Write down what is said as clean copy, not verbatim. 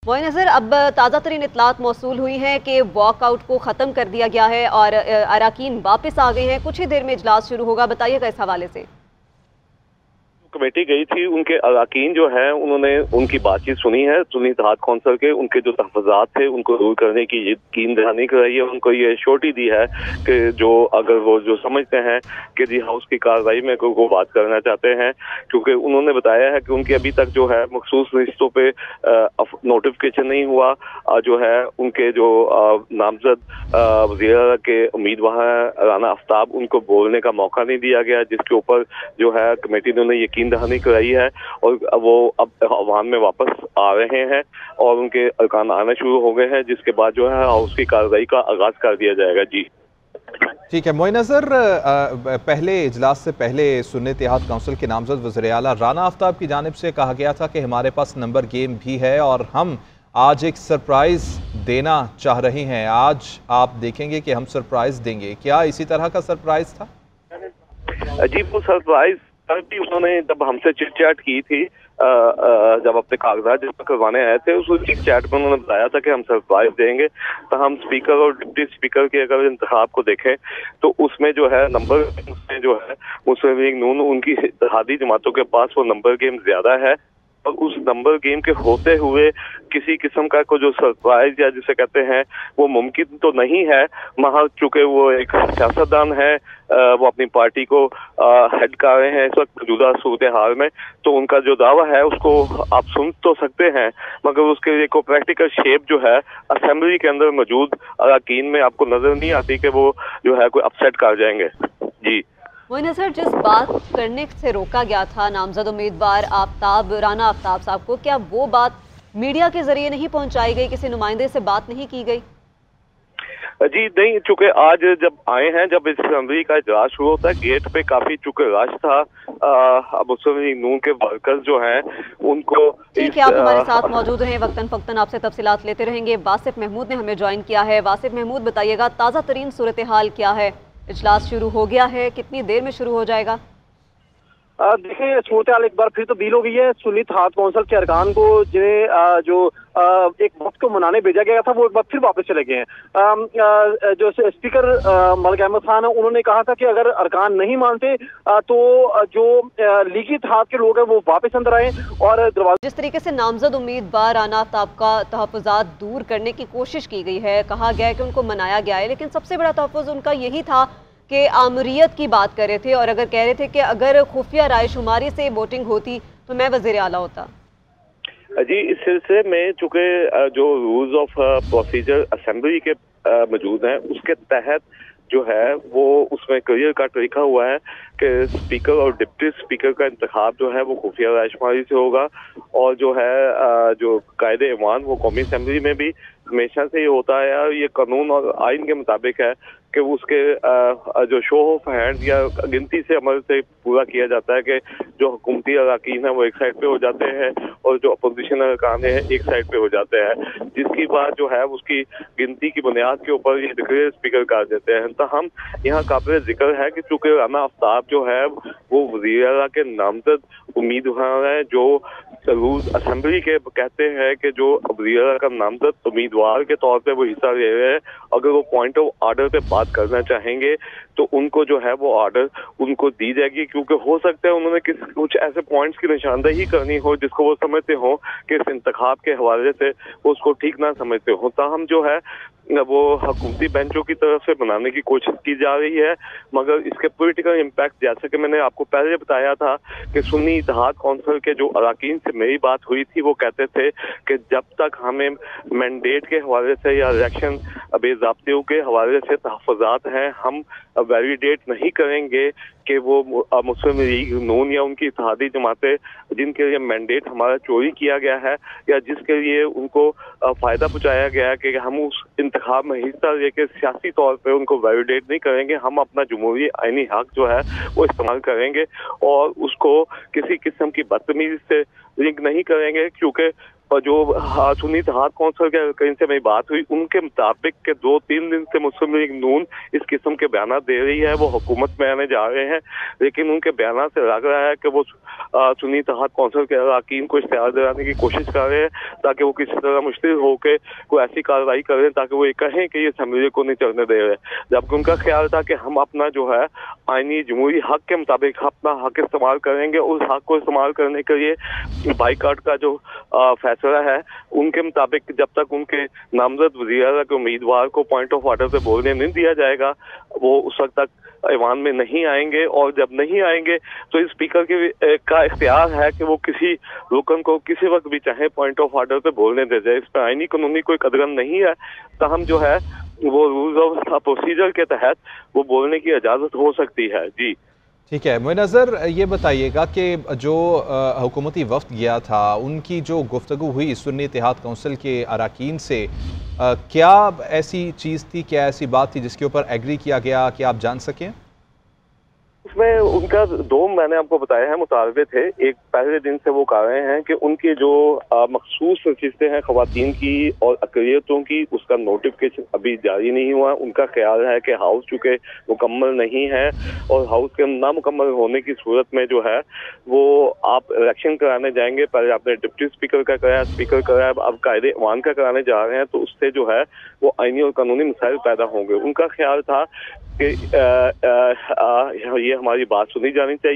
मोइन नज़र, अब ताज़ा तरीन इतलात मौसूल हुई हैं कि वॉकआउट को ख़त्म कर दिया गया है और अरकान वापस आ गए हैं। कुछ ही देर में इजलास शुरू होगा, बताइएगा इस हवाले से। कमेटी गई थी, उनके अरकान जो है उन्होंने उनकी बातचीत सुनी है। सुन्नी इत्तेहाद कौंसिल के उनके जो तहफ़्फ़ुज़ात थे उनको दूर करने की यकीन दहानी कराई है। उनको ये श्योरिटी दी है कि जो अगर वो जो समझते हैं कि जी हाउस की कार्रवाई में को बात करना चाहते हैं, क्योंकि उन्होंने बताया है कि उनकी अभी तक जो है मखसूस रिश्तों पे नोटिफिकेशन नहीं हुआ। जो है उनके जो नामजद वज़ीर के उम्मीदवार राना आफ्ताब, उनको बोलने का मौका नहीं दिया गया, जिसके ऊपर जो है कमेटी ने उन्हें यकीन दहानी कराई है और वो अब अवाम में वापस आ रहे हैं और उनके अरकान आना शुरू हो गए हैं, जिसके बाद जो है हाउस की कार्रवाई का आगाज कर दिया जाएगा। जी ठीक है मोइन नज़र, पहले इजलास से पहले सुन्नी इत्तेहाद काउंसिल के नामजद वज़ीर आला राना आफ्ताब की जानिब से कहा गया था कि हमारे पास नंबर गेम भी है और हम आज एक सरप्राइज देना चाह रहे हैं। आज आप देखेंगे कि हम सरप्राइज देंगे। क्या इसी तरह का सरप्राइज था? जी, वो सरप्राइज भी उन्होंने जब हमसे चिट चैट की थी, जब अपने कागजात जब करवाने आए थे, उस चिट चैट में उन्होंने बताया था कि हम सरप्राइज देंगे। तो हम स्पीकर और डिप्टी स्पीकर के अगर इंतखाब को देखें तो उसमें जो है नंबर उसमें जो है मुस्लिम लीग नून उनकी इत्तेहादी जमातों के पास वो नंबर गेम ज्यादा है और उस नंबर गेम के होते हुए किसी किस्म का को जो सरप्राइज या जिसे कहते हैं वो मुमकिन तो नहीं है, मगर चूंकि वो एक सियासतदान है, वो अपनी पार्टी को हेड कर रहे हैं इस वक्त मौजूदा सूरत हाल में, तो उनका जो दावा है उसको आप सुन तो सकते हैं, मगर उसके लिए को प्रैक्टिकल शेप जो है असेंबली के अंदर मौजूद अरकान में आपको नजर नहीं आती कि वो जो है कोई अपसेट कर जाएंगे। जी मोइन नज़र, जिस बात करने से रोका गया था नामजद उम्मीदवार राना आफ्ताब साहब को, क्या वो बात मीडिया के जरिए नहीं पहुंचाई गई? किसी नुमाइंदे से बात नहीं की गई? जी नहीं, चूंकि आज जब आए हैं, जब इस असेंबली का इजलास शुरू होता है, गेट पे काफी चूंकि रश था, मुस्लिम लीग नून के वर्कर्स जो हैं उनको ठीक है, आप हमारे साथ मौजूद हैं, वक्तन फक्तन आपसे तफसीलात लेते रहेंगे। वासिफ महमूद ने हमें ज्वाइन किया है। वासिफ महमूद, बताइएगा ताज़ा तरीन सूरत हाल क्या है? इजलास शुरू हो गया है, कितनी देर में शुरू हो जाएगा? देखिए, सूरत हाल एक बार फिर तब्दील हो गई है। सुन्नी इत्तेहाद कौंसिल के अरकान को जिन्हें जो एक वक्त को मनाने भेजा गया था, वो एक बार फिर वापस चले गए हैं। जो स्पीकर मलिक अहमद खान है, उन्होंने कहा था कि अगर अरकान नहीं मानते तो जो लीगी इत्तेहाद के लोग हैं वो वापस अंदर आए और दरवाजे। जिस तरीके से नामजद उम्मीदवार राना आफ्ताब का तहफ़्फ़ुज़ात दूर करने की कोशिश की गई है, कहा गया है कि उनको मनाया गया है, लेकिन सबसे बड़ा तहफ़्फ़ुज़ उनका यही था कि आमरीत की बात कर रहे थे और अगर कह रहे थे कि अगर खुफिया राय शुमारी से वोटिंग होती तो मैं वज़ीर आला होता। जी, इस सिलसिले में चूंकि जो रूल्स ऑफ प्रोसीजर असेंबली के मौजूद हैं, उसके तहत जो है वो उसमें क्लियर कट लिखा हुआ है कि स्पीकर और डिप्टी स्पीकर का इंतखाब जो है वो खुफिया रायशुमारी से होगा और जो है जो कायदे ईमान वो कौमी असेंबली में भी हमेशा से ही होता है और ये कानून और आइन के मुताबिक है कि उसके जो शो ऑफ हैंड या गिनती से अमल से पूरा किया जाता है कि जो हुकूमती अरकान है वो एक साइड पे हो जाते हैं और जो अपोजिशन अरकान है एक साइड पे हो जाते हैं, जिसकी बात जो है उसकी गिनती की बुनियाद के ऊपर ये डिक्लेयर स्पीकर कर देते हैं। तो हम यहाँ काबिल जिक्र है कि चूंकि राना आफ्ताब जो है वो वज़ीर आला के नामजद उम्मीदवार हैं, जो रूल्स असेंबली के कहते हैं कि जो वज़ीर आला का नामजद उम्मीदवार के तौर पे वो हिस्सा ले रहे हैं, अगर वो पॉइंट ऑफ आर्डर पे बात करना चाहेंगे तो उनको जो है वो आर्डर उनको दी जाएगी, क्योंकि हो सकता है उन्होंने कुछ ऐसे पॉइंट्स की निशानदेही करनी हो जिसको वो समझते हो कि इस इंतखाब के हवाले से वो उसको ठीक ना समझते हो। तो हम जो है वो हुकूमती बेंचों की तरफ से बनाने की कोशिश की जा रही है, मगर इसके पॉलिटिकल इम्पैक्ट, जैसे कि मैंने आपको पहले बताया था कि सुन्नी इत्तेहाद कौंसिल के जो अरकान से मेरी बात हुई थी, वो कहते थे कि जब तक हमें मैंडेट के हवाले से या इलेक्शन बेज़ाब्तियों के हवाले से तहफ़्फ़ुज़ात हैं, हम वैलिडेट नहीं करेंगे कि वो मुस्लिम लीग नून या उनकी इत्तेहादी जमातें जिनके लिए मैंडेट हमारा चोरी किया गया है या जिसके लिए उनको फायदा पहुंचाया गया है कि हम उस इंतखाब में हिस्सा लेके सियासी तौर पे उनको वैलिडेट नहीं करेंगे। हम अपना जमहूरी आईनी हक जो है वो इस्तेमाल करेंगे और उसको किसी किस्म की बदतमीजी से लिंक नहीं करेंगे, क्योंकि जो सुन्नी इत्तेहाद कौंसिल के इनसे मेरी बात हुई, उनके मुताबिक के 2-3 दिन से मुस्लिम लीग नून इस किस्म के बयान दे रही है, वो हुकूमत में आने जा रहे हैं, लेकिन उनके बयान से लग रहा है कि वो सुन्नी इत्तेहाद कौंसिल के अरकान को इश्तिहार दिलाने की कोशिश कर रहे हैं ताकि वो किसी तरह मुश्तिल होकर कोई ऐसी कार्रवाई करें ताकि वो ये कहें कि ये असेंबली को नहीं चलने दे रहे, जबकि उनका ख्याल था कि हम अपना जो है आईनी जमहूरी हक के मुताबिक अपना हक इस्तेमाल करेंगे। उस हक को इस्तेमाल करने के लिए बाइकाट का जो फैसला है, उनके मुताबिक जब तक उनके नामजद वज़ीर के उम्मीदवार को पॉइंट ऑफ ऑर्डर से बोलने नहीं दिया जाएगा, वो उस वक्त तक ऐवान में नहीं आएंगे। और जब नहीं आएंगे तो इस स्पीकर का इख्तियार है कि वो किसी रुकन को किसी वक्त भी चाहे पॉइंट ऑफ ऑर्डर पे बोलने दे जाए। इस पर आईनी कानूनी कोई कदगन नहीं है, ताहम जो है वो रूल्स ऑफ प्रोसीजर के तहत वो बोलने की इजाज़त हो सकती है। जी ठीक है मोइन अज़हर, ये बताइएगा कि जो हुकूमती वफ़द गया था उनकी जो गुफ्तगू हुई सुन्नी इत्तेहाद कौंसिल के अरकान से, क्या ऐसी चीज़ थी, क्या ऐसी बात थी जिसके ऊपर एग्री किया गया कि आप जान सकें? उसमें उनका 2 मैंने आपको बताया है मुतालबे थे। एक, पहले दिन से वो कह रहे हैं कि उनकी जो मखसूस नशिस्तें हैं ख़वातीन की और अक़लियतों की, उसका नोटिफिकेशन अभी जारी नहीं हुआ। उनका ख्याल है कि हाउस चूँकि मुकम्मल नहीं है और हाउस के नामुकम्मल होने की सूरत में जो है वो आप इलेक्शन कराने जाएंगे। पहले आपने डिप्टी स्पीकर का कराया, स्पीकर कराया, अब कायदे ईवान का कराने जा रहे हैं, तो उससे जो है वो आईनी और कानूनी मसाइल पैदा होंगे। उनका ख्याल था कि ये हमारी बात सुनी जानी चाहिए।